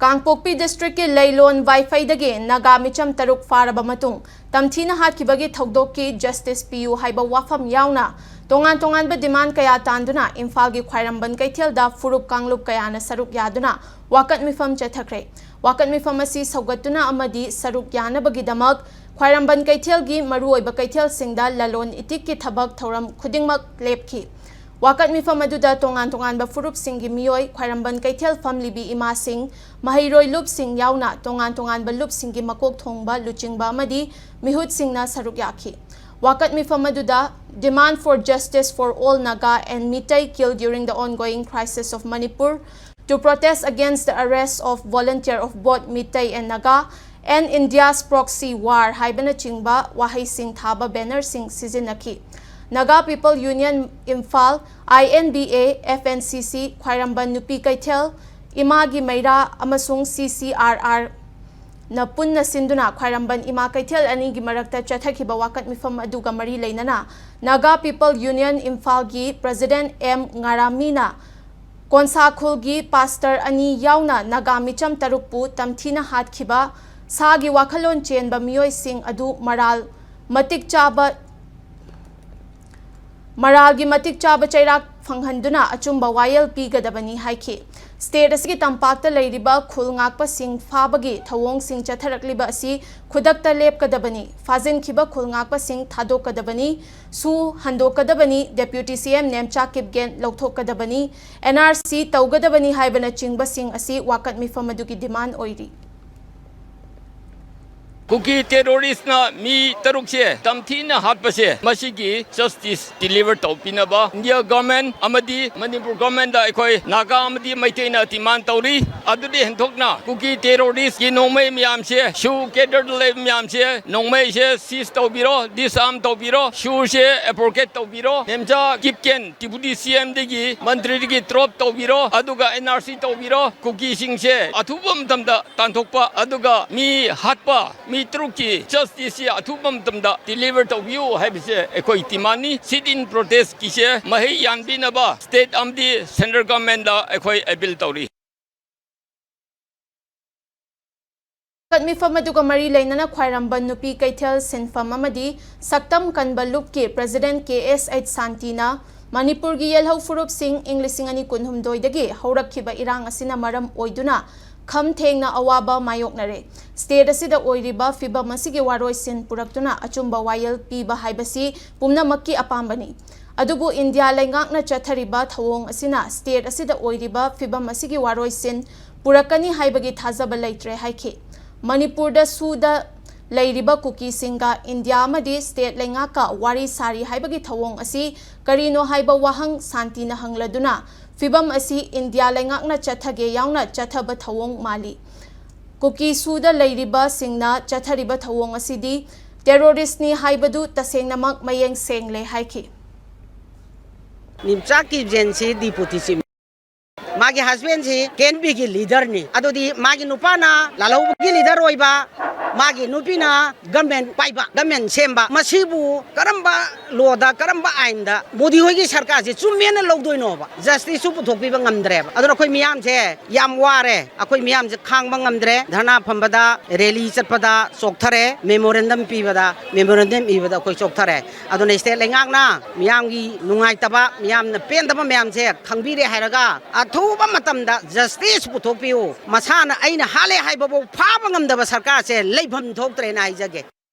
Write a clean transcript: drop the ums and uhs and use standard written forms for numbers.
Kangpokpi district ki Leilon Wi-Fi dagi Naga micham taruk faraba matung tamthina hatkibagi thogdokki justice piu haiba wafam yauna tongan ba demand kaya tanduna Imphal gi Khwairamband kaithelda furup kanglup kayana saruk yaduna wakat mifam chathakre wakat mifam asi saugatuna amadi saruk yana bagidamak Khwairamband kaithel gi maruoiba kaithel singda lalon itik ki thabak thoram khudingmak lepki Wakat mifam aduda tongan ba furup singi miyoi Khwairamband kaithel family bi ima sing mahairoi lup sing yauna tongan ba lup singi makok thongba luchingba amadi mihut singna saruk yakhi Wakat mifam aduda demand for justice for all Naga and Mitai killed during the ongoing crisis of Manipur to protest against the arrest of volunteer of both Mitai and Naga and India's proxy war haibana chingba wahai sing thaba banner sing sizinaki Naga People Union Imphal, INBA, FNCC, Khwairamband Nupi Kaithel, Imagi Meira, Amasung CCRR, na punna sinduna Khwairamband Ima Kaithel ani gi marakta chathakiba wakat mifam aduga mari leinana Naga People Union Imphal gi President M Ngaramina Konsakhul gi Pastor ani yauna Naga micham tarukpu tamthina hatkhiba sagi wakhalon chenba miyoi sing adu Maralgi matik chaba chairak fanghanduna achumba wayel pigadabani haiki. State asigi tampakta leiriba khulngakpa sing fabagi thawong sing chatharakliba asi khudakta lepkadabani. Fazin khiba khulngakpa sing thadokadabani. Su handokadabani Deputy CM Nemcha Kipgen lauthokadabani. NRC taugadabani haibana chingba sing asi wakat mifamadugi demand oiri. Cookie terrorist na mi tarukse tamthina hatpase masigi justice deliver topinaba India government amadi Manipur government da ekoi Naga amadi maitaina timan tauri adudi henthokna cookie terrorist ki nongmai myam se shu cater le myam se nongmai se seize tobiro disarm tobiro shu se approcate tobiro nemja kipken deputy CM degi mantri degi trop tobiro aduga NRC tobiro cookie sing se athubam tamda tanthokpa aduga mi hatpa Mitruki justice athubam tamda deliver to view habise ekoi timani sit in protest kise mahi yanbinaba state amdi central government da ekoi appeal tori Mifam aduga mari leinana Khwairamband Nupi Kaithel sinfam amadi saktam kanba lupki President KSH Santina Manipur gi yelhau furup sing Englishing ani kunhumdoi dagi haurakhiba irang asina maram oiduna Kham thengna awaba mayoknare state asida oiriba fiba masigi waroi sin puraktuna achumba wayel piba haibasi pumna makki apambani adubu India lengakna chathariba thawong asina state asida oiriba fiba masigi waroi sin purakani haibagi thazaba leitre haiki Manipur da suda leiriba cookie singa India amadi state lengaka wari sari haibagi thawong asi karino haiba wahang santina hangladuna Fibam asi India lengakna chathage yauna chathaba thawong mali. Cookie suda leiriba singna chathariba thawong asidi terrorist ni haibadu tasengnamak mayeng sengle haiki. Nimchaki jensi deputy sim. Magi husband si Kenbi ki leader ni. Ado di magi nupana lalau ki leader oiba. Magi nupina government paiba government semba masibu karamba loda karamba ainda modi hoigi sarkar se chumena logdoi no ba justice su puthokpi ba ngamdre ba adro khoi miyam se yam ware akoi miyam se khangba ngamdre dhana phambada rally chatpada chokthare memorandum pibada memorandum ibada khoi chokthare adone state lengak na miyam gi nungai taba miyam na pen taba miyam se khangbire hairaga athuba matamda justice puthokpiu masana aina hale haiba bo phaba ngamdaba sarkar se leibham thoktre na haijage